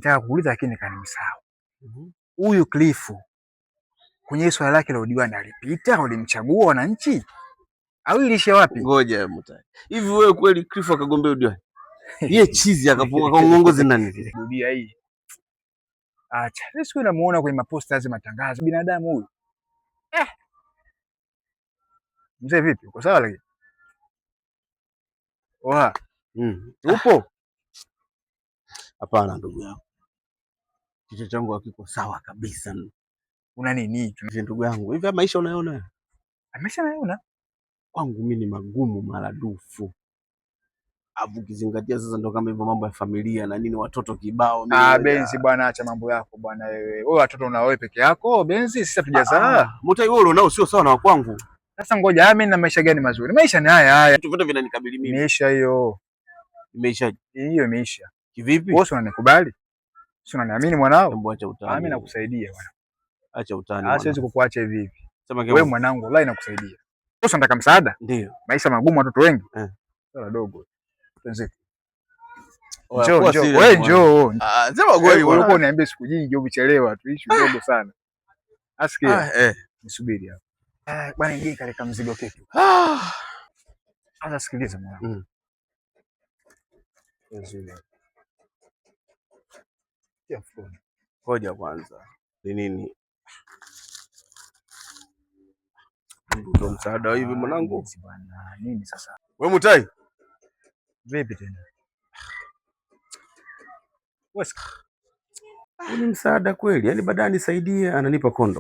nitaka kuuliza lakini kanimsahau. Huyu Cliff kwenye swala lake la udiwani alipita, walimchagua wananchi au ilishia wapi? Ngoja Mutai. Hivi wewe kweli Cliff akagombea udiwani? Yeye chizi akafunga kwa uongozi nani vile? Dunia hii. Acha. Siku namuona kwenye maposta hizo matangazo. Binadamu huyu. Mzee vipi? Uko sawa lakini? Oha. Upo? Hapana ndugu yangu. Kichwa changu hakiko sawa kabisa. Una nini? Ndugu yangu, hivi maisha unayoona? Maisha naona kwangu mimi ni magumu maradufu. Afu kizingatia sasa ndo kama hivyo mambo ya familia na nini, watoto kibao. Benzi bwana, acha mambo yako bwana wewe. Wewe watoto una wewe peke yako, Benzi, sisi hatujazaa. Mutai wewe unao sio sawa na kwangu. Sasa ngoja, mimi na maisha gani mazuri? Maisha ni haya. Vitu vyote vinanikabili mimi. Imeisha hiyo. Imeisha. Hiyo imeisha. Kivipi? Wewe unanikubali? Si unaniamini mwanao? Hebu acha utani. Mimi nakusaidia bwana. Acha utani. Siwezi kukuacha hivi hivi. Wewe mwanangu, wallahi nakusaidia. Wewe unataka msaada? Ndio. Maisha magumu watoto wengi. Sala dogo. Wenzetu. Wewe njoo. Sema kweli wewe uko niambie siku nyingi umechelewa tu, issue ndogo sana. Asikia. Nisubiri hapa. Bwana ingie kaleka mzigo ketu. Sasa sikiliza mwanangu. Ngoja kwanza. Ni nini? Ndio msaada hivi mwanangu. Bwana nini sasa? Wewe Mutai? Vipi tena? Ni msaada kweli? Yaani baadaye nisaidie ananipa kondo.